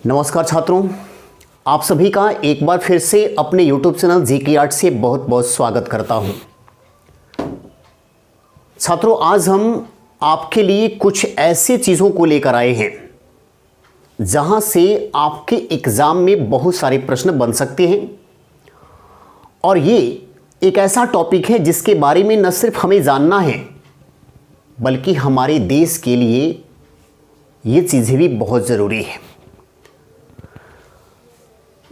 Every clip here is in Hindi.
नमस्कार छात्रों, आप सभी का एक बार फिर से अपने YouTube चैनल जीके आर्ट से बहुत बहुत स्वागत करता हूं। छात्रों, आज हम आपके लिए कुछ ऐसे चीज़ों को लेकर आए हैं जहां से आपके एग्ज़ाम में बहुत सारे प्रश्न बन सकते हैं। और ये एक ऐसा टॉपिक है जिसके बारे में न सिर्फ हमें जानना है बल्कि हमारे देश के लिए ये चीज़ें भी बहुत ज़रूरी है।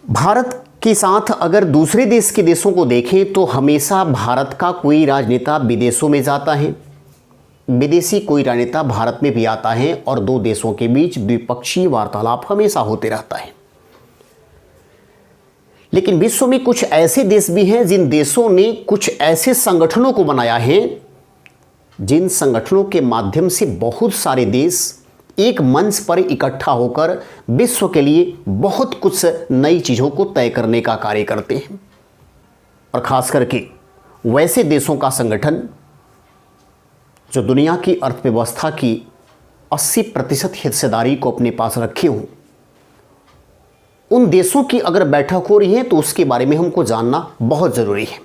भारत के साथ अगर दूसरे देश के देशों को देखें तो हमेशा भारत का कोई राजनेता विदेशों में जाता है, विदेशी कोई राजनेता भारत में भी आता है और दो देशों के बीच द्विपक्षीय वार्तालाप हमेशा होते रहता है। लेकिन विश्व में कुछ ऐसे देश भी हैं जिन देशों ने कुछ ऐसे संगठनों को बनाया है जिन संगठनों के माध्यम से बहुत सारे देश एक मंच पर इकट्ठा होकर विश्व के लिए बहुत कुछ नई चीज़ों को तय करने का कार्य करते हैं। और ख़ास करके वैसे देशों का संगठन जो दुनिया की अर्थव्यवस्था की 80% हिस्सेदारी को अपने पास रखे हों, उन देशों की अगर बैठक हो रही है तो उसके बारे में हमको जानना बहुत ज़रूरी है।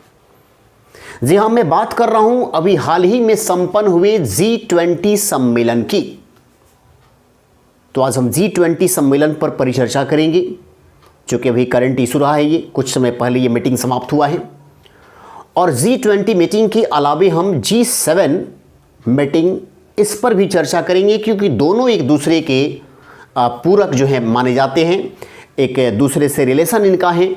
जी हाँ, मैं बात कर रहा हूँ अभी हाल ही में संपन्न हुए G20 सम्मेलन की। तो आज हम G20 सम्मेलन पर परिचर्चा करेंगे, चूँकि अभी करंट इशू रहा है, ये कुछ समय पहले ये मीटिंग समाप्त हुआ है। और G20 मीटिंग के अलावे हम G7 मीटिंग इस पर भी चर्चा करेंगे, क्योंकि दोनों एक दूसरे के पूरक जो है माने जाते हैं। एक दूसरे से रिलेशन इनका है,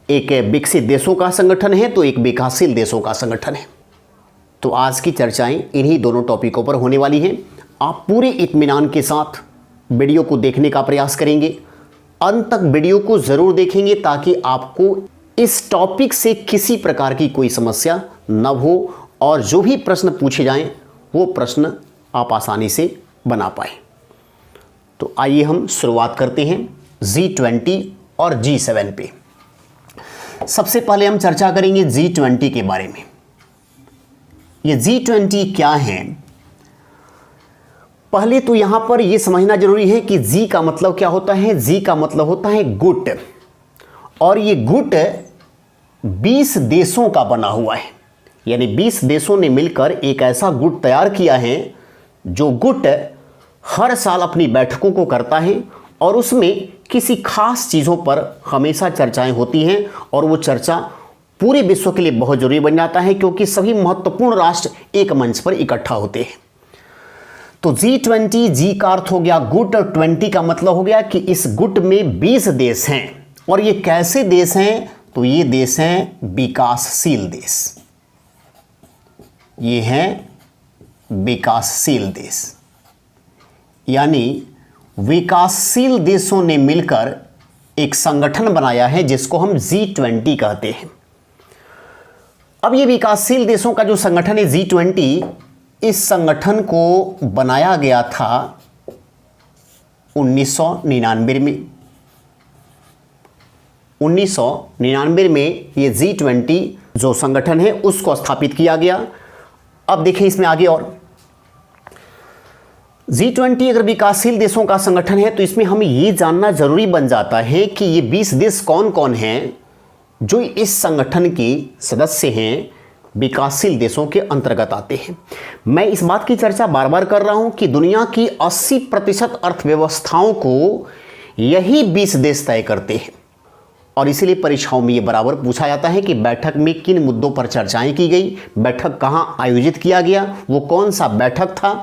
एक विकसित देशों का संगठन है तो एक विकासशील देशों का संगठन है। तो आज की चर्चाएं इन्हीं दोनों टॉपिकों पर होने वाली हैं। आप पूरे इत्मीनान के साथ वीडियो को देखने का प्रयास करेंगे, अंत तक वीडियो को ज़रूर देखेंगे ताकि आपको इस टॉपिक से किसी प्रकार की कोई समस्या न हो और जो भी प्रश्न पूछे जाएं वो प्रश्न आप आसानी से बना पाएँ। तो आइए हम शुरुआत करते हैं G20 और G7 पे। सबसे पहले हम चर्चा करेंगे G20 के बारे में। ये G20 क्या है? पहले तो यहां पर यह समझना जरूरी है कि G का मतलब क्या होता है। G का मतलब होता है गुट, और ये गुट 20 देशों का बना हुआ है। यानी 20 देशों ने मिलकर एक ऐसा गुट तैयार किया है जो गुट हर साल अपनी बैठकों को करता है और उसमें किसी खास चीज़ों पर हमेशा चर्चाएं होती हैं और वो चर्चा पूरे विश्व के लिए बहुत जरूरी बन जाता है, क्योंकि सभी महत्वपूर्ण राष्ट्र एक मंच पर इकट्ठा होते हैं। तो G20, G का अर्थ हो गया गुट और 20 का मतलब हो गया कि इस गुट में 20 देश हैं। और ये कैसे देश हैं? तो ये देश हैं विकासशील देश। ये हैं विकासशील देश, यानी विकासशील देशों ने मिलकर एक संगठन बनाया है जिसको हम G20 कहते हैं। अब ये विकासशील देशों का जो संगठन है G20, इस संगठन को बनाया गया था 1999 में। 1999 में ये G20 जो संगठन है उसको स्थापित किया गया। अब देखिए इसमें आगे, और G20 अगर विकासशील देशों का संगठन है तो इसमें हमें ये जानना जरूरी बन जाता है कि ये 20 देश कौन कौन हैं जो इस संगठन के सदस्य हैं, विकासशील देशों के अंतर्गत आते हैं। मैं इस बात की चर्चा बार बार कर रहा हूं कि दुनिया की 80% अर्थव्यवस्थाओं को यही 20 देश तय करते हैं। और इसीलिए परीक्षाओं में ये बराबर पूछा जाता है कि बैठक में किन मुद्दों पर चर्चाएं की गई, बैठक कहां आयोजित किया गया, वो कौन सा बैठक था,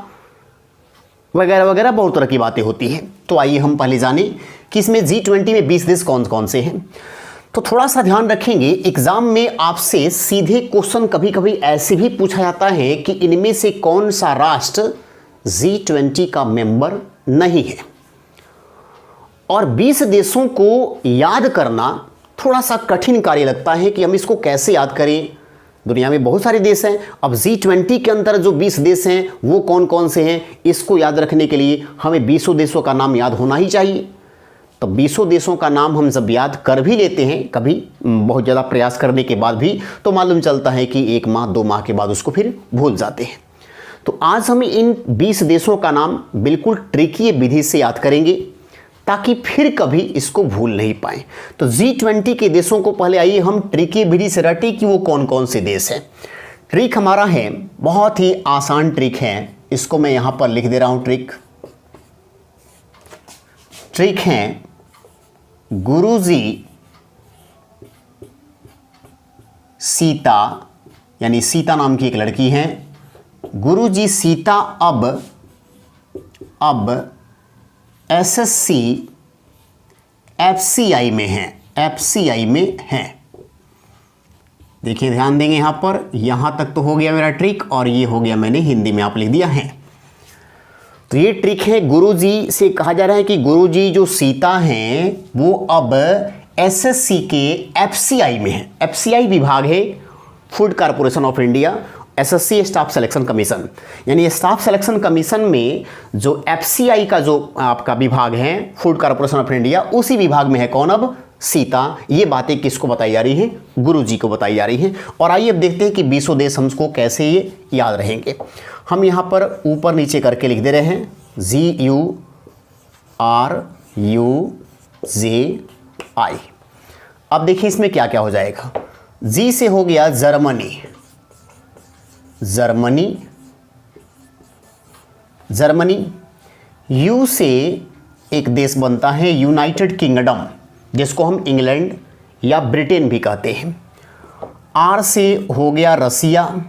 वगैरह वगैरह बहुत तरह की बातें होती हैं। तो आइए हम पहले जानें कि इसमें G20 में 20 देश कौन कौन से हैं। तो थोड़ा सा ध्यान रखेंगे, एग्जाम में आपसे सीधे क्वेश्चन कभी कभी ऐसे भी पूछा जाता है कि इनमें से कौन सा राष्ट्र G20 का मेंबर नहीं है। और 20 देशों को याद करना थोड़ा सा कठिन कार्य लगता है कि हम इसको कैसे याद करें। दुनिया में बहुत सारे देश हैं, अब G20 के अंदर जो 20 देश हैं वो कौन कौन से हैं, इसको याद रखने के लिए हमें 20 देशों का नाम याद होना ही चाहिए। तो 20 देशों का नाम हम जब याद कर भी लेते हैं, कभी बहुत ज़्यादा प्रयास करने के बाद भी, तो मालूम चलता है कि 1 माह 2 माह के बाद उसको फिर भूल जाते हैं। तो आज हम इन 20 देशों का नाम बिल्कुल ट्रिकी विधि से याद करेंगे ताकि फिर कभी इसको भूल नहीं पाए। तो G20 के देशों को पहले आइए हम ट्रिक विधि से रटे कि वो कौन कौन से देश हैं। ट्रिक हमारा है, बहुत ही आसान ट्रिक है, इसको मैं यहां पर लिख दे रहा हूं। ट्रिक है गुरुजी सीता, यानी सीता नाम की एक लड़की है, गुरुजी सीता अब एसएससी एफसीआई में है, एफसीआई में है। देखिए ध्यान देंगे यहां पर, यहां तक तो हो गया मेरा ट्रिक और ये हो गया मैंने हिंदी में आप लिख दिया है। तो ये ट्रिक है, गुरुजी से कहा जा रहा है कि गुरुजी जो सीता हैं वो अब एसएससी के एफसीआई में है। एफसीआई विभाग है food corporation of India, SSC staff selection commission, यानी स्टाफ सिलेक्शन कमीशन में जो एफसीआई का जो आपका विभाग है फूड कॉर्पोरेशन ऑफ इंडिया, उसी विभाग में है कौन अब, सीता। ये बातें किसको बताई जा रही हैं, गुरुजी को बताई जा रही हैं। और आइए अब देखते हैं कि 20 देश हमको कैसे ये याद रहेंगे। हम यहाँ पर ऊपर नीचे करके लिख दे रहे हैं GURUZI। अब देखिए इसमें क्या क्या हो जाएगा। जी से हो गया जर्मनी, यू से एक देश बनता है यूनाइटेड किंगडम, जिसको हम इंग्लैंड या ब्रिटेन भी कहते हैं। आर से हो गया रसिया,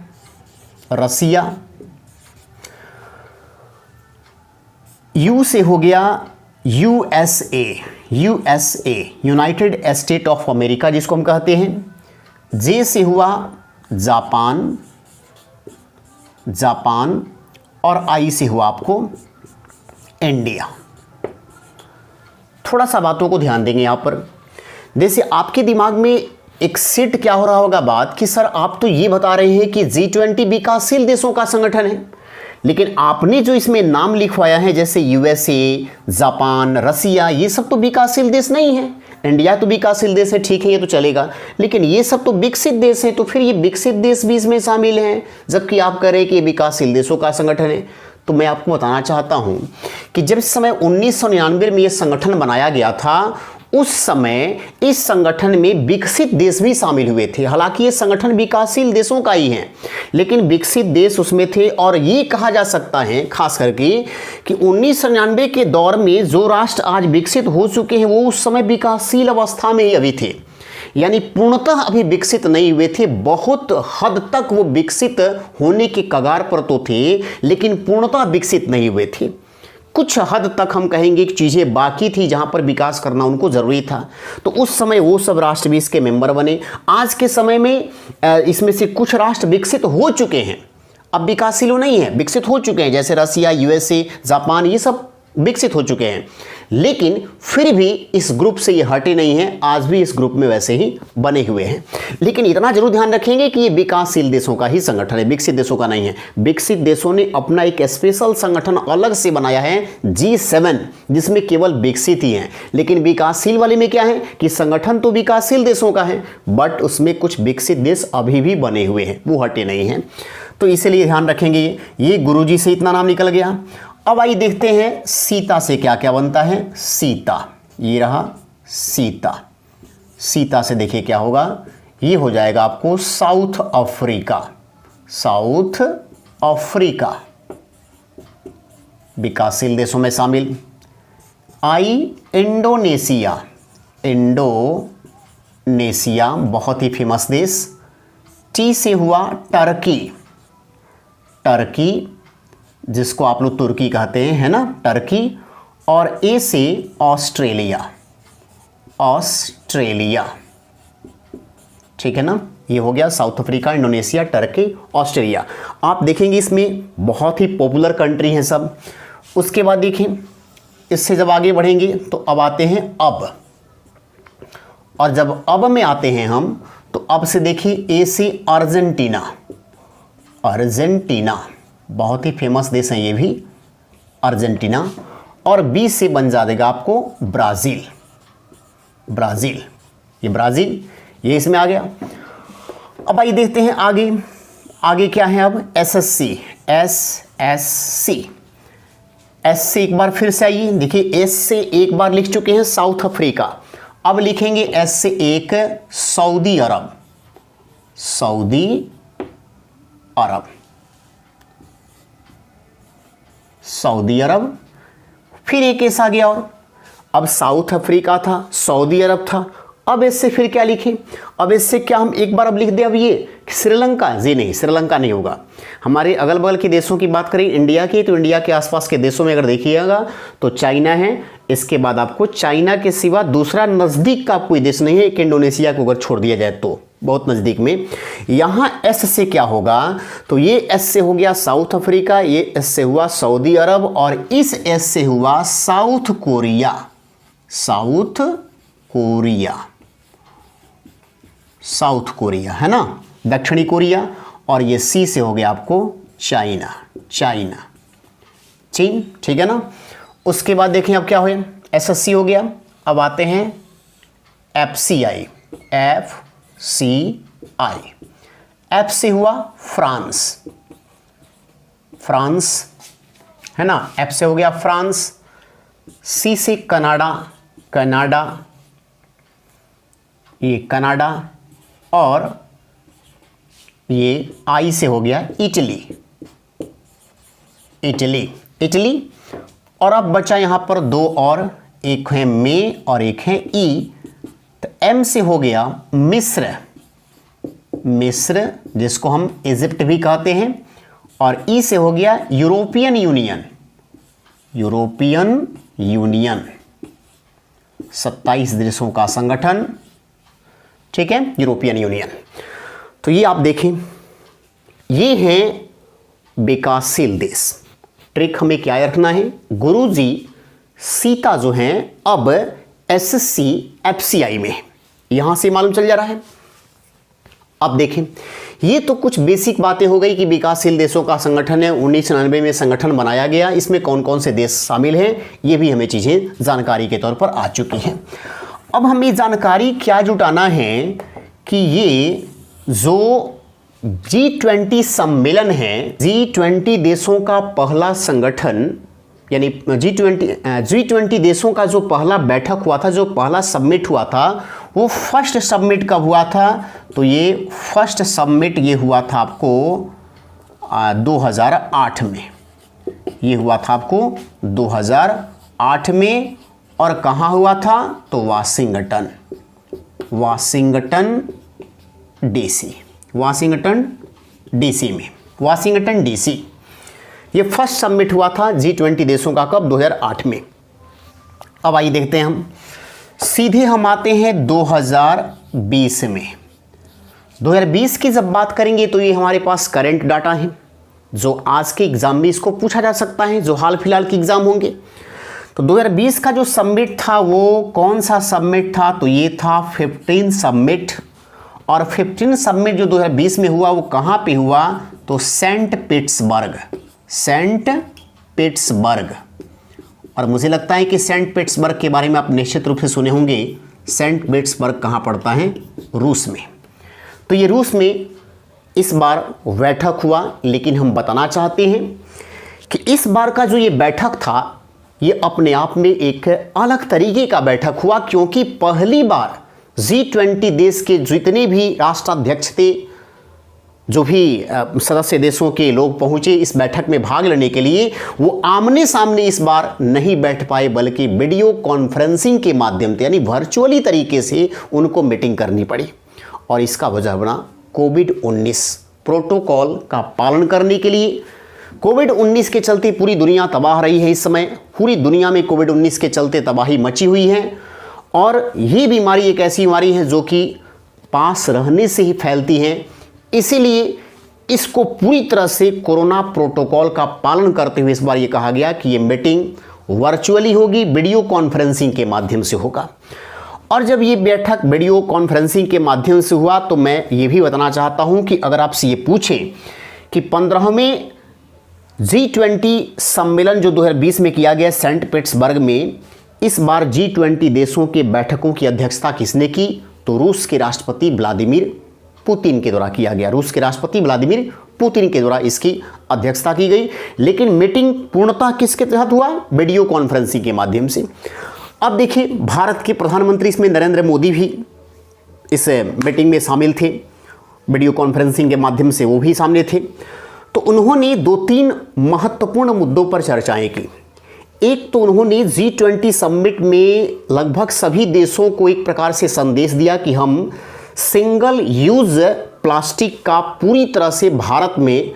यू से हो गया USA, United state of America जिसको हम कहते हैं। जे से हुआ जापान, और आई से हुआ आपको इंडिया। थोड़ा सा बातों को ध्यान देंगे यहां पर। जैसे आपके दिमाग में एक सेट क्या हो रहा होगा बात कि सर आप तो ये बता रहे हैं कि G20 विकासशील देशों का संगठन है, लेकिन आपने जो इसमें नाम लिखवाया है जैसे यूएसए, जापान, रसिया, ये सब तो विकासशील देश नहीं है। इंडिया तो विकासशील देश है, ठीक है ये तो चलेगा, लेकिन ये सब तो विकसित देश है, तो फिर ये विकसित देश भी इसमें शामिल हैं, जबकि आप कह रहे हैं कि ये विकासशील देशों का संगठन है। तो मैं आपको बताना चाहता हूं कि जब इस समय 1999 में ये संगठन बनाया गया था, उस समय इस संगठन में विकसित देश भी शामिल हुए थे। हालांकि ये संगठन विकासशील देशों का ही है, लेकिन विकसित देश उसमें थे। और ये कहा जा सकता है खास करके कि 1999 के दौर में जो राष्ट्र आज विकसित हो चुके हैं वो उस समय विकासशील अवस्था में ही अभी थे, यानी पूर्णतः अभी विकसित नहीं हुए थे। बहुत हद तक वो विकसित होने के कगार पर तो थे, लेकिन पूर्णतः विकसित नहीं हुए थे। कुछ हद तक हम कहेंगे कि चीज़ें बाकी थी जहां पर विकास करना उनको ज़रूरी था। तो उस समय वो सब राष्ट्र भी इसके मेंबर बने। आज के समय में इसमें से कुछ राष्ट्र विकसित हो चुके हैं, अब विकासशील नहीं है, विकसित हो चुके हैं, जैसे रसिया, यूएसए, जापान, ये सब विकसित हो चुके हैं, लेकिन फिर भी इस ग्रुप से ये हटे नहीं हैं, आज भी इस ग्रुप में वैसे ही बने हुए हैं। लेकिन इतना जरूर ध्यान रखेंगे कि ये विकासशील देशों का ही संगठन है, विकसित देशों का नहीं है। विकसित देशों ने अपना एक स्पेशल संगठन अलग से बनाया है G7, जिसमें केवल विकसित ही हैं। लेकिन विकासशील वाले में क्या है कि संगठन तो विकासशील देशों का है, बट उसमें कुछ विकसित देश अभी भी बने हुए हैं, वो हटे नहीं हैं। तो इसीलिए ध्यान रखेंगे। ये गुरुजी से इतना नाम निकल गया। अब आइए देखते हैं सीता से क्या क्या बनता है। सीता, ये रहा सीता। सीता से देखिए क्या होगा, ये हो जाएगा आपको साउथ अफ्रीका, विकासशील देशों में शामिल। आई इंडोनेशिया, बहुत ही फेमस देश। टी से हुआ टर्की, जिसको आप लोग तुर्की कहते हैं, है ना, टर्की। और ए से ऑस्ट्रेलिया, ठीक है ना। ये हो गया south Africa, Indonesia, Turkey, Australia. आप देखेंगे इसमें बहुत ही पॉपुलर कंट्री हैं सब। उसके बाद देखें, इससे जब आगे बढ़ेंगे तो अब आते हैं अब, और जब अब में आते हैं हम तो अब से देखिए ए से अर्जेंटीना, बहुत ही फेमस देश है ये भी, अर्जेंटीना। और बी से बन जाएगा आपको ब्राज़ील, ये ब्राज़ील, ये इसमें आ गया। अब आइए देखते हैं आगे क्या है। अब एसएससी, एस से एक बार फिर से आइए, देखिए एस से एक बार लिख चुके हैं साउथ अफ्रीका, अब लिखेंगे एस से एक सऊदी अरब, सऊदी अरब, सऊदी अरब। फिर एक एस आ गया, और अब साउथ अफ्रीका था, सऊदी अरब था, अब इससे फिर क्या लिखें, अब इससे क्या हम एक बार अब लिख दें अब ये श्रीलंका, जी नहीं, श्रीलंका नहीं होगा। हमारे अगल बगल के देशों की बात करें इंडिया की, तो इंडिया के आसपास के देशों में अगर देखिएगा तो चाइना है, इसके बाद आपको चाइना के सिवा दूसरा नज़दीक का कोई देश नहीं है, एक इंडोनेशिया को अगर छोड़ दिया जाए तो बहुत नज़दीक में। यहाँ एस से क्या होगा, तो ये एस से हो गया साउथ अफ्रीका, ये एस से हुआ सऊदी अरब, और इस एस से हुआ south Korea, south Korea, south Korea है ना, दक्षिणी कोरिया। और ये सी से हो गया आपको चाइना, चाइना, चीन, ठीक है ना। उसके बाद देखें अब क्या हो गया, एसएससी हो गया, अब आते हैं एफसीआई, एफ सी आई। एफ से हुआ फ्रांस, फ्रांस है ना, एफ से हो गया फ्रांस। सी से कनाडा, कनाडा, ये कनाडा, और ये आई से हो गया इटली, इटली, इटली। और अब बचा यहां पर दो और, एक है मे और एक है ई, तो एम से हो गया मिस्र, मिस्र जिसको हम इजिप्ट भी कहते हैं, और ई से हो गया यूरोपियन यूनियन, यूरोपियन यूनियन, 27 देशों का संगठन, ठीक है, यूरोपियन यूनियन। तो ये आप देखें, ये हैं विकासशील देश। ट्रिक हमें क्या रखना है, गुरुजी सीता जो हैं अब एसएससी एफसीआई में, यहां से मालूम चल जा रहा है। अब देखें, ये तो कुछ बेसिक बातें हो गई कि विकासशील देशों का संगठन है, 1999 में संगठन बनाया गया, इसमें कौन कौन से देश शामिल हैं, ये भी हमें चीज़ें जानकारी के तौर पर आ चुकी हैं। अब हमें जानकारी क्या जुटाना है कि ये जो G20 सम्मेलन है, G20 देशों का पहला संगठन, यानी G20 देशों का जो पहला बैठक हुआ था, जो पहला समिट हुआ था, वो फर्स्ट समिट कब हुआ था, तो ये फर्स्ट समिट ये हुआ था आपको 2008 में, ये हुआ था आपको 2008 में। और कहाँ हुआ था, तो Washington, Washington DC, Washington DC में, वाशिंगटन डीसी। ये फर्स्ट समिट हुआ था G20 देशों का, कब, 2008 में। अब आइए देखते हैं हम सीधे, हम आते हैं 2020 में। 2020 की जब बात करेंगे तो ये हमारे पास करंट डाटा है, जो आज के एग्जाम में इसको पूछा जा सकता है, जो हाल फिलहाल के एग्जाम होंगे। तो 2020 का जो समिट था वो कौन सा समिट था, तो ये था 15 समिट। और 15 समिट जो 2020 में हुआ वो कहाँ पे हुआ, तो सेंट पीटर्सबर्ग, सेंट पीटर्सबर्ग। और मुझे लगता है कि सेंट पीटर्सबर्ग के बारे में आप निश्चित रूप से सुने होंगे। सेंट पीटर्सबर्ग कहाँ पड़ता है, रूस में। तो ये रूस में इस बार बैठक हुआ, लेकिन हम बताना चाहते हैं कि इस बार का जो ये बैठक था, ये अपने आप में एक अलग तरीके का बैठक हुआ, क्योंकि पहली बार G20 देश के जितने भी राष्ट्राध्यक्ष थे, जो भी सदस्य देशों के लोग पहुंचे इस बैठक में भाग लेने के लिए, वो आमने सामने इस बार नहीं बैठ पाए, बल्कि वीडियो कॉन्फ्रेंसिंग के माध्यम से, यानी वर्चुअली तरीके से उनको मीटिंग करनी पड़ी। और इसका वजह बना कोविड-19 प्रोटोकॉल का पालन करने के लिए। कोविड-19 के चलते पूरी दुनिया तबाह रही है, इस समय पूरी दुनिया में कोविड-19 के चलते तबाही मची हुई है। और ये बीमारी एक ऐसी बीमारी है जो कि पास रहने से ही फैलती है, इसीलिए इसको पूरी तरह से कोरोना प्रोटोकॉल का पालन करते हुए इस बार ये कहा गया कि ये मीटिंग वर्चुअली होगी, वीडियो कॉन्फ्रेंसिंग के माध्यम से होगा। और जब ये बैठक वीडियो कॉन्फ्रेंसिंग के माध्यम से हुआ, तो मैं ये भी बताना चाहता हूँ कि अगर आपसे ये पूछें कि 15वें G20 सम्मेलन जो 2020 में किया गया सेंट पीटर्सबर्ग में, इस बार G20 देशों के बैठकों की अध्यक्षता किसने की, तो रूस के राष्ट्रपति व्लादिमीर पुतिन के द्वारा किया गया। रूस के राष्ट्रपति व्लादिमीर पुतिन के द्वारा इसकी अध्यक्षता की गई। लेकिन मीटिंग पूर्णतः किसके तहत हुआ? वीडियो कॉन्फ्रेंसिंग के माध्यम से। अब देखिए, भारत के प्रधानमंत्री इसमें नरेंद्र मोदी भी इस मीटिंग में शामिल थे, वीडियो कॉन्फ्रेंसिंग के माध्यम से वो भी सामने थे। तो उन्होंने 2-3 महत्वपूर्ण मुद्दों पर चर्चाएं की। एक तो उन्होंने G20 समिट में लगभग सभी देशों को एक प्रकार से संदेश दिया कि हम सिंगल यूज प्लास्टिक का पूरी तरह से भारत में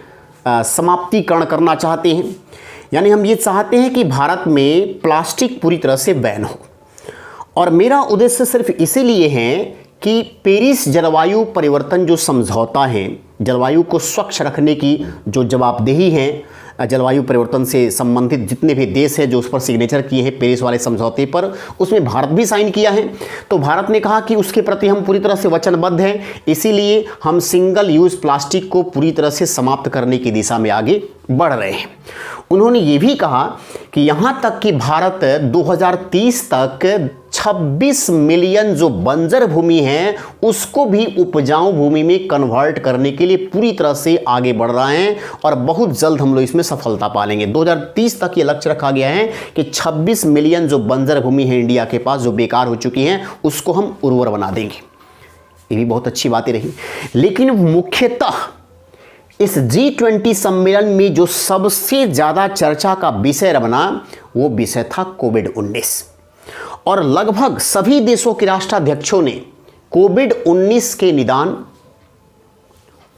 समाप्तिकरण करना चाहते हैं। यानी हम ये चाहते हैं कि भारत में प्लास्टिक पूरी तरह से बैन हो। और मेरा उद्देश्य सिर्फ इसीलिए है कि पेरिस जलवायु परिवर्तन जो समझौता है, जलवायु को स्वच्छ रखने की जो जवाबदेही है, जलवायु परिवर्तन से संबंधित जितने भी देश हैं जो उस पर सिग्नेचर किए हैं पेरिस वाले समझौते पर, उसमें भारत भी साइन किया है। तो भारत ने कहा कि उसके प्रति हम पूरी तरह से वचनबद्ध हैं, इसीलिए हम सिंगल यूज प्लास्टिक को पूरी तरह से समाप्त करने की दिशा में आगे बढ़ रहे हैं। उन्होंने ये भी कहा कि यहाँ तक कि भारत 2030 तक 26 मिलियन जो बंजर भूमि है उसको भी उपजाऊ भूमि में कन्वर्ट करने के लिए पूरी तरह से आगे बढ़ रहा है और बहुत जल्द हम लोग इसमें सफलता पालेंगे। 2030 तक ये लक्ष्य रखा गया है कि 26 मिलियन जो बंजर भूमि है इंडिया के पास जो बेकार हो चुकी हैं उसको हम उर्वर बना देंगे। ये भी बहुत अच्छी बातें रही। लेकिन मुख्यतः इस G20 सम्मेलन में जो सबसे ज़्यादा चर्चा का विषय बना वो विषय था कोविड-19। और लगभग सभी देशों के राष्ट्राध्यक्षों ने कोविड-19 के निदान,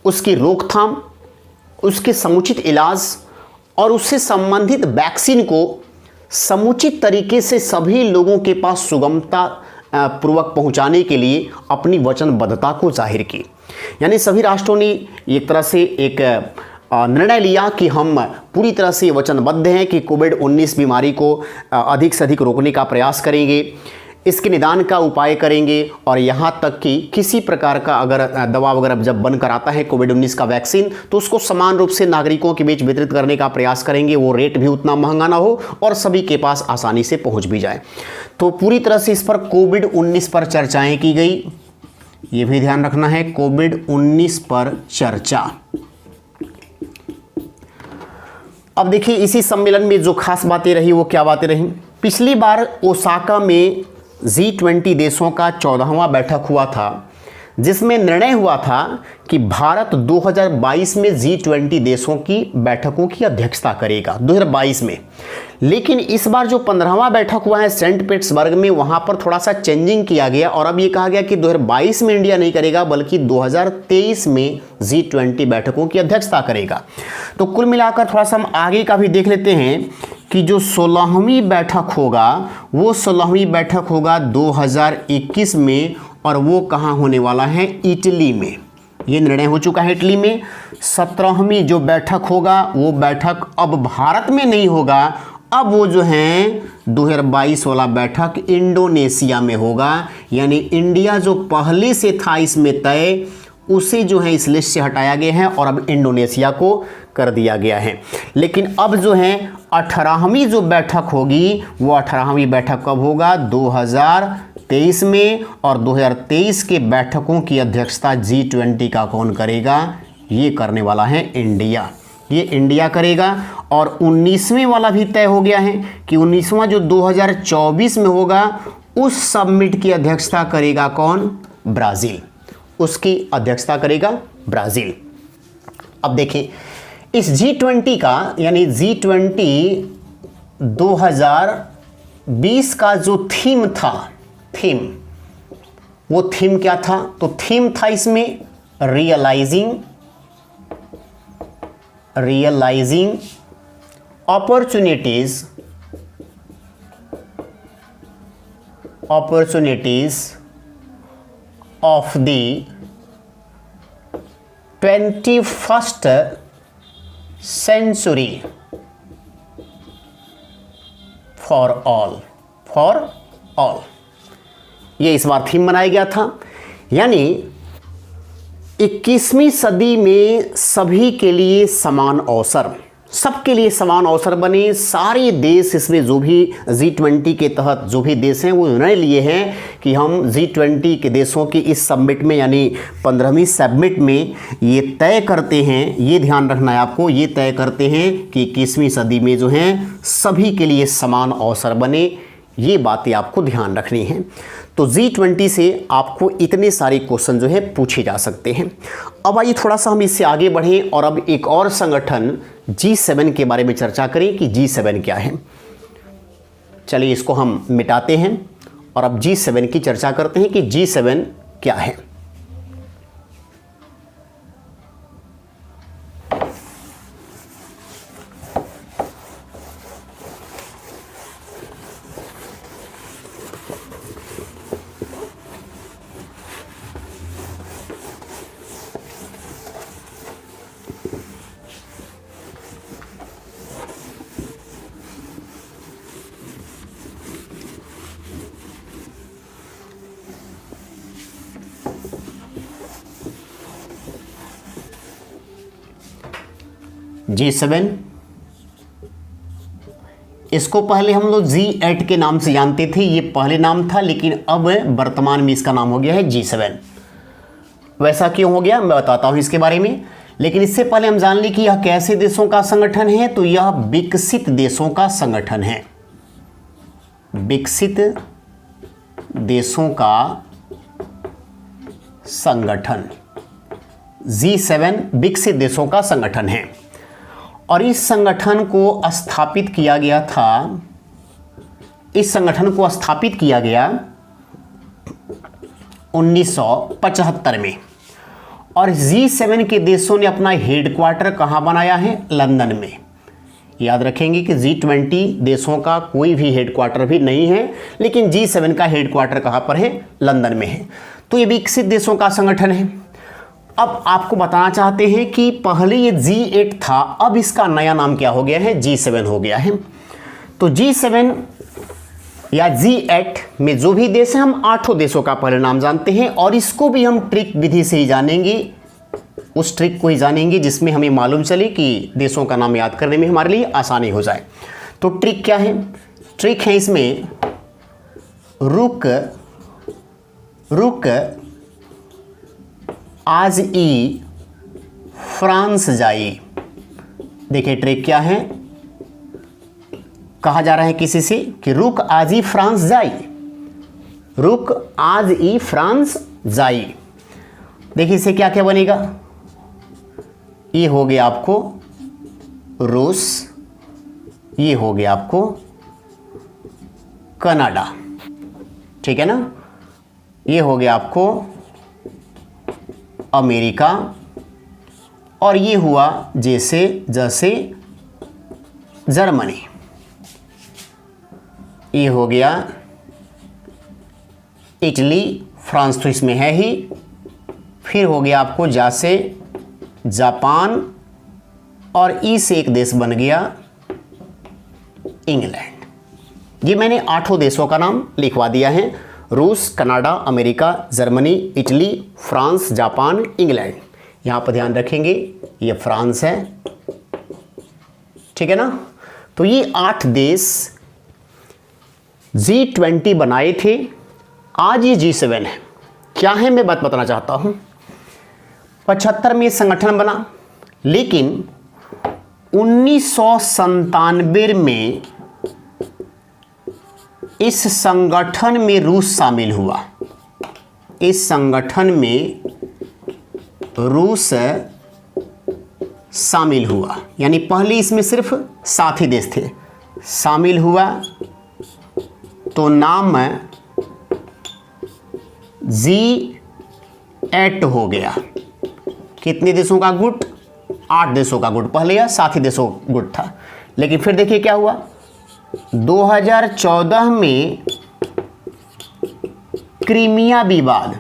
उसकी रोकथाम, उसके समुचित इलाज और उससे संबंधित वैक्सीन को समुचित तरीके से सभी लोगों के पास सुगमता पूर्वक पहुंचाने के लिए अपनी वचनबद्धता को जाहिर की। यानी सभी राष्ट्रों ने एक तरह से एक निर्णय लिया कि हम पूरी तरह से वचनबद्ध हैं कि कोविड-19 बीमारी को अधिक से अधिक रोकने का प्रयास करेंगे, इसके निदान का उपाय करेंगे और यहाँ तक कि किसी प्रकार का अगर दवा वगैरह जब बनकर आता है कोविड-19 का वैक्सीन तो उसको समान रूप से नागरिकों के बीच वितरित करने का प्रयास करेंगे, वो रेट भी उतना महंगा ना हो और सभी के पास आसानी से पहुँच भी जाए। तो पूरी तरह से इस पर कोविड-19 पर चर्चाएँ की गई। ये भी ध्यान रखना है, कोविड-19 पर चर्चा। अब देखिए इसी सम्मेलन में जो खास बातें रही वो क्या बातें रही। पिछली बार ओसाका में G20 देशों का 14वां बैठक हुआ था जिसमें निर्णय हुआ था कि भारत 2022 में G20 देशों की बैठकों की अध्यक्षता करेगा 2022 में। लेकिन इस बार जो 15वां बैठक हुआ है सेंट पीटर्सबर्ग में, वहां पर थोड़ा सा चेंजिंग किया गया और अब ये कहा गया कि 2022 में इंडिया नहीं करेगा बल्कि 2023 में G20 बैठकों की अध्यक्षता करेगा। तो कुल मिलाकर थोड़ा सा हम आगे का भी देख लेते हैं कि जो 16वीं बैठक होगा वो 16वीं बैठक होगा 2021 में और वो कहाँ होने वाला है? इटली में। ये निर्णय हो चुका है इटली में। 17वीं जो बैठक होगा वो बैठक अब भारत में नहीं होगा, अब वो जो है 2022 वाला बैठक इंडोनेशिया में होगा। यानी इंडिया जो पहले से था इसमें तय उसे जो है इस लिस्ट से हटाया गया है और अब इंडोनेशिया को कर दिया गया है। लेकिन अब जो है 18वीं जो बैठक होगी वो 18वीं बैठक कब होगा? 2023 में और 2023 के बैठकों की अध्यक्षता G20 का कौन करेगा? ये करने वाला है इंडिया, ये इंडिया करेगा। और 19वें वाला भी तय हो गया है कि 19वां जो 2024 में होगा उस समिट की अध्यक्षता करेगा कौन? ब्राज़ील, उसकी अध्यक्षता करेगा ब्राज़ील। अब देखें इस G20 का यानी G20 2020 का जो थीम था, वो थीम क्या था? तो थीम था इसमें realising opportunities of the 21st century for all. ये इस बार थीम बनाया गया था। यानी 21वीं सदी में सभी के लिए समान अवसर, सबके लिए समान अवसर बने। सारे देश इसमें जो भी G20 के तहत जो भी देश हैं वो निर्णय लिए हैं कि हम G20 के देशों की इस समिट में यानी 15वीं समिट में ये तय करते हैं, ये ध्यान रखना है आपको, ये तय करते हैं कि 21वीं सदी में जो हैं सभी के लिए समान अवसर बने। ये बातें आपको ध्यान रखनी है। तो G20 से आपको इतने सारे क्वेश्चन जो है पूछे जा सकते हैं। अब आइए थोड़ा सा हम इससे आगे बढ़ें और अब एक और संगठन G7 के बारे में चर्चा करें कि G7 क्या है। चलिए इसको हम मिटाते हैं और अब G7 की चर्चा करते हैं कि G7 क्या है। G7 इसको पहले हम लोग G8 के नाम से जानते थे, ये पहले नाम था, लेकिन अब वर्तमान में इसका नाम हो गया है G7। वैसा क्यों हो गया मैं बताता हूं इसके बारे में, लेकिन इससे पहले हम जान लें कि यह कैसे देशों का संगठन है। तो यह विकसित देशों का संगठन है, विकसित देशों का संगठन। G7 विकसित देशों का संगठन है और इस संगठन को स्थापित किया गया था, इस संगठन को स्थापित किया गया 1975 में। और G7 के देशों ने अपना हेडक्वार्टर कहाँ बनाया है? लंदन में। याद रखेंगे कि G20 देशों का कोई भी हेडक्वार्टर भी नहीं है, लेकिन G7 का हेडक्वार्टर कहाँ पर है? लंदन में है। तो ये विकसित देशों का संगठन है। अब आपको बताना चाहते हैं कि पहले ये G8 था, अब इसका नया नाम क्या हो गया है? G7 हो गया है। तो G7 या G8 में जो भी देश हैं, हम 8 देशों का पहले नाम जानते हैं और इसको भी हम ट्रिक विधि से ही जानेंगे, उस ट्रिक को ही जानेंगे जिसमें हमें मालूम चले कि देशों का नाम याद करने में हमारे लिए आसानी हो जाए। तो ट्रिक क्या है? ट्रिक है इसमें रुक आज ई फ्रांस जाई। देखिए ट्रिक क्या है, कहा जा रहा है किसी से कि रुक आज ही फ्रांस जाई, रुक आज ही फ्रांस जाई। देखिए इससे क्या क्या बनेगा? ये हो गया आपको रूस, ये हो गया आपको कनाडा, ठीक है ना, ये हो गया आपको अमेरिका, और ये हुआ जैसे जर्मनी, ये हो गया इटली, फ्रांस तो इसमें है ही, फिर हो गया आपको जैसे जापान, और ई से एक देश बन गया इंग्लैंड। ये मैंने 8 देशों का नाम लिखवा दिया है, रूस, Canada, America, Germany, Italy, France, Japan, England. यहाँ पर ध्यान रखेंगे ये फ्रांस है, ठीक है ना। तो ये 8 देश G20 बनाए थे, आज ये G7 है। क्या है मैं बात बताना चाहता हूँ। 75 में संगठन बना, लेकिन 1997 में इस संगठन में रूस शामिल हुआ। इस संगठन में रूस शामिल हुआ, यानी पहले इसमें सिर्फ 7 ही देश थे, शामिल हुआ तो नाम G8 हो गया। कितने देशों का गुट? 8 देशों का गुट। पहले यह 7 ही देशों का गुट था, लेकिन फिर देखिए क्या हुआ। 2014 में क्रीमिया विवाद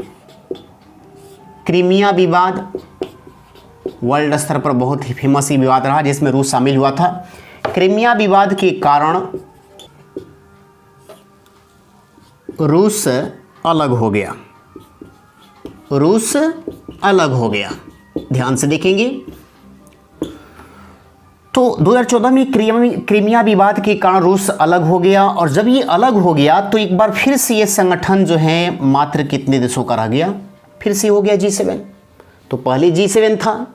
वर्ल्ड स्तर पर बहुत ही फेमस ही विवाद रहा, जिसमें रूस शामिल हुआ था। क्रीमिया विवाद के कारण रूस अलग हो गया, रूस अलग हो गया। ध्यान से देखेंगे, तो 2014 में क्रीमिया विवाद के कारण रूस अलग हो गया, और जब ये अलग हो गया तो एक बार फिर से ये संगठन जो है मात्र कितने देशों का रह गया, फिर से हो गया G7। तो पहले G7 था,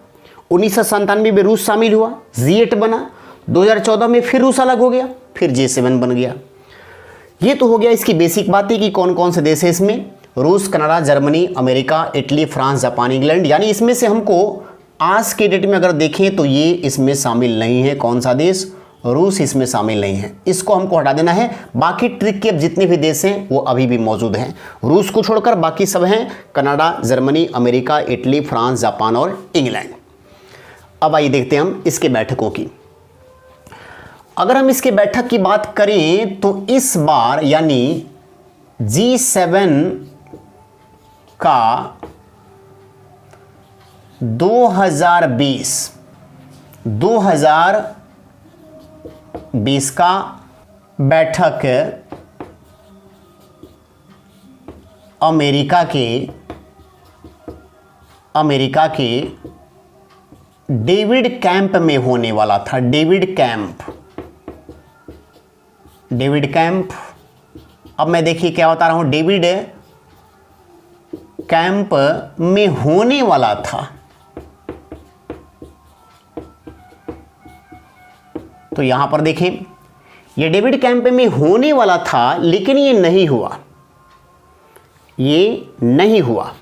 1997 में रूस शामिल हुआ, G8 बना, 2014 में फिर रूस अलग हो गया, फिर G7 बन गया। ये तो हो गया इसकी बेसिक बातें कि कौन कौन से देश है इसमें, रूस, Canada, Germany, America, Italy, France, Japan, England. यानी इसमें से हमको आज के डेट में अगर देखें तो ये इसमें शामिल नहीं है। कौन सा देश? रूस इसमें शामिल नहीं है, इसको हमको हटा देना है। बाकी ट्रिक के अब जितने भी देश हैं वो अभी भी मौजूद हैं, रूस को छोड़कर बाकी सब हैं, Canada, Germany, America, Italy, France, Japan और इंग्लैंड। अब आइए देखते हैं हम इसके बैठकों की। अगर हम इसके बैठक की बात करें तो इस बार यानी G7 का 2020 का बैठक अमेरिका के डेविड कैंप में होने वाला था। डेविड कैंप, अब मैं देखिए क्या बता रहा हूं, डेविड कैंप में होने वाला था। तो यहां पर देखें, ये डेविड कैंप में होने वाला था, लेकिन ये नहीं हुआ।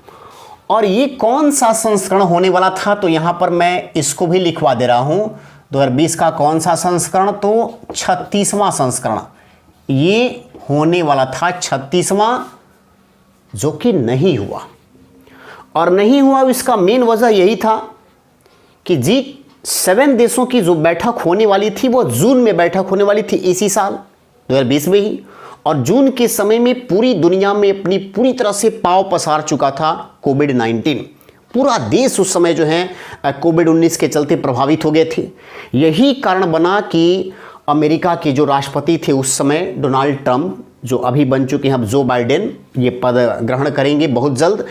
और ये कौन सा संस्करण होने वाला था, तो यहां पर मैं इसको भी लिखवा दे रहा हूं। 2020 का कौन सा संस्करण? तो 36वां संस्करण ये होने वाला था, 36वां, जो कि नहीं हुआ। और नहीं हुआ इसका मेन वजह यही था कि G7 देशों की जो बैठक होने वाली थी वो जून में बैठक होने वाली थी, इसी साल 2020 में ही। और जून के समय में पूरी दुनिया में अपनी पूरी तरह से पांव पसार चुका था कोविड-19। पूरा देश उस समय जो है कोविड-19 के चलते प्रभावित हो गए थे। यही कारण बना कि अमेरिका के जो राष्ट्रपति थे उस समय, डोनाल्ड ट्रंप, जो अभी बन चुके हैं अब जो बाइडेन, ये पद ग्रहण करेंगे बहुत जल्द।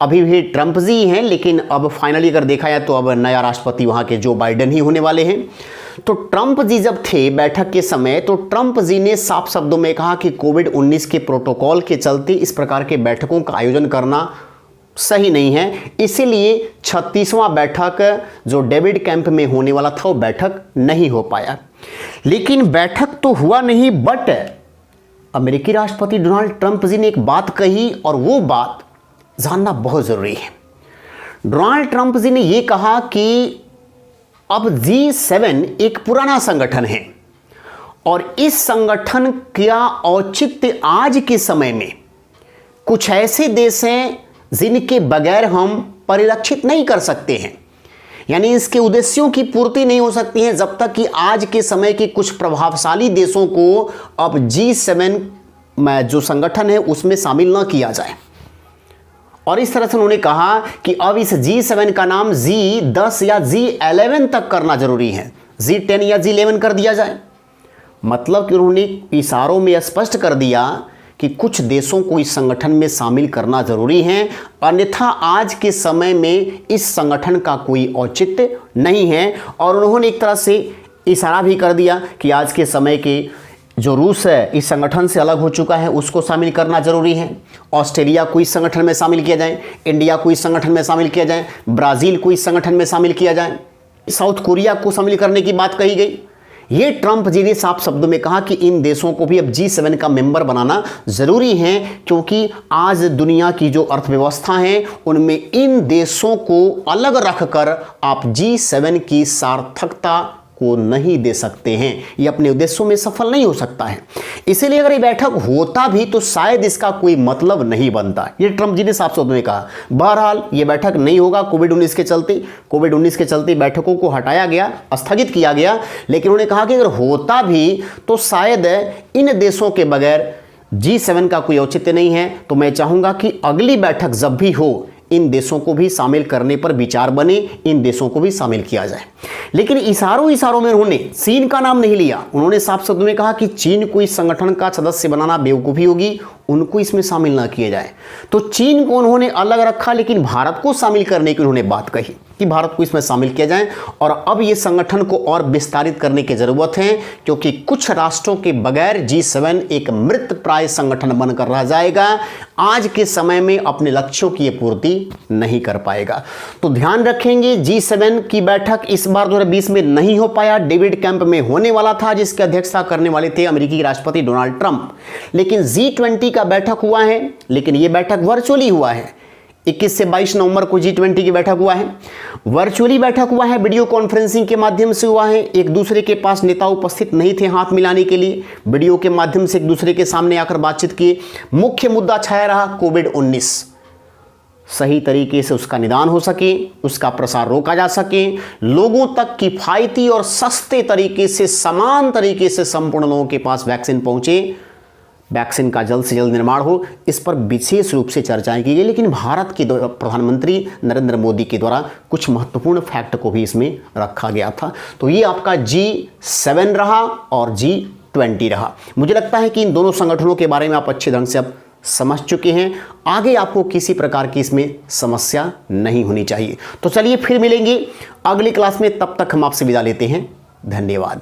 अभी भी ट्रंप जी हैं, लेकिन अब फाइनली अगर देखा जाए तो अब नया राष्ट्रपति वहाँ के जो बाइडेन ही होने वाले हैं। तो ट्रंप जी जब थे बैठक के समय, तो ट्रंप जी ने साफ शब्दों में कहा कि कोविड-19 के प्रोटोकॉल के चलते इस प्रकार के बैठकों का आयोजन करना सही नहीं है। इसीलिए 36वां बैठक जो डेविड कैंप में होने वाला था वो बैठक नहीं हो पाया। लेकिन बैठक तो हुआ नहीं, बट अमेरिकी राष्ट्रपति डोनाल्ड ट्रंप जी ने एक बात कही, और वो बात जानना बहुत जरूरी है। डोनाल्ड ट्रंप जी ने यह कहा कि अब G7 एक पुराना संगठन है, और इस संगठन का औचित्य आज के समय में कुछ ऐसे देश हैं जिनके बगैर हम परिलक्षित नहीं कर सकते हैं। यानी इसके उद्देश्यों की पूर्ति नहीं हो सकती है जब तक कि आज के समय के कुछ प्रभावशाली देशों को अब G7 में जो संगठन है उसमें शामिल न किया जाए। और इस तरह से उन्होंने कहा कि अब इस G7 का नाम G10 या G11 तक करना जरूरी है, G10 या G11 कर दिया जाए। मतलब कि उन्होंने इशारों में स्पष्ट कर दिया कि कुछ देशों को इस संगठन में शामिल करना जरूरी है, अन्यथा आज के समय में इस संगठन का कोई औचित्य नहीं है। और उन्होंने एक तरह से इशारा भी कर दिया कि आज के समय के जो रूस है इस संगठन से अलग हो चुका है, उसको शामिल करना जरूरी है। ऑस्ट्रेलिया को इस संगठन में शामिल किया जाए, इंडिया को इस संगठन में शामिल किया जाए, ब्राज़ील को इस संगठन में शामिल किया जाए, साउथ कोरिया को शामिल करने की बात कही गई। ये ट्रंप जी ने साफ शब्दों में कहा कि इन देशों को भी अब G7 का मेंबर बनाना जरूरी है, क्योंकि आज दुनिया की जो अर्थव्यवस्था है उनमें इन देशों को अलग रखकर आप G7 की सार्थकता को नहीं दे सकते हैं, ये अपने उद्देश्यों में सफल नहीं हो सकता है। इसीलिए अगर ये बैठक होता भी तो शायद इसका कोई मतलब नहीं बनता, ये ट्रंप जी ने साफ शब्दों में कहा। बहरहाल ये बैठक नहीं होगा कोविड-19 के चलते बैठकों को हटाया गया, स्थगित किया गया। लेकिन उन्होंने कहा कि अगर होता भी तो शायद इन देशों के बगैर G7 का कोई औचित्य नहीं है। तो मैं चाहूंगा कि अगली बैठक जब भी हो इन देशों को भी शामिल करने पर विचार बने, इन देशों को भी शामिल किया जाए। लेकिन इशारों में उन्होंने चीन का नाम नहीं लिया। उन्होंने साफ शब्दों में कहा कि चीन को इस संगठन का सदस्य बनाना बेवकूफ़ी होगी, उनको इसमें शामिल ना किया जाए। तो चीन को उन्होंने अलग रखा, लेकिन भारत को शामिल करने की उन्होंने बात कही कि भारत को इसमें शामिल किया जाए। और अब ये संगठन को और विस्तारित करने की जरूरत है, क्योंकि कुछ राष्ट्रों के बगैर G7 एक मृत प्राय संगठन बनकर रह जाएगा, आज के समय में अपने लक्ष्यों की पूर्ति नहीं कर पाएगा। तो ध्यान रखेंगे, G7 की बैठक इस बार 2020 में नहीं हो पाया, डेविड कैंप में होने वाला था, जिसकी अध्यक्षता करने वाले थे अमेरिकी राष्ट्रपति डोनाल्ड ट्रंप। लेकिन G20 का बैठक हुआ है, लेकिन यह बैठक वर्चुअली हुआ है। 21 से 22 नवंबर को G20 की बैठक हुआ है, वर्चुअली बैठक हुआ है, वीडियो कॉन्फ्रेंसिंग के माध्यम से हुआ है। एक दूसरे के पास नेता उपस्थित नहीं थे हाथ मिलाने के लिए, वीडियो के माध्यम से एक दूसरे के सामने आकर बातचीत किए। मुख्य मुद्दा छाया रहा कोविड-19, सही तरीके से उसका निदान हो सके, उसका प्रसार रोका जा सके, लोगों तक किफायती और सस्ते तरीके से, समान तरीके से संपूर्ण लोगों के पास वैक्सीन पहुंचे, वैक्सीन का जल्द से जल्द निर्माण हो, इस पर विशेष रूप से चर्चाएं की गई। लेकिन भारत के प्रधानमंत्री नरेंद्र मोदी के द्वारा कुछ महत्वपूर्ण फैक्ट को भी इसमें रखा गया था। तो ये आपका G7 रहा और G20 रहा। मुझे लगता है कि इन दोनों संगठनों के बारे में आप अच्छे ढंग से अब समझ चुके हैं, आगे आपको किसी प्रकार की इसमें समस्या नहीं होनी चाहिए। तो चलिए फिर मिलेंगे अगली क्लास में, तब तक हम आपसे विदा लेते हैं। धन्यवाद।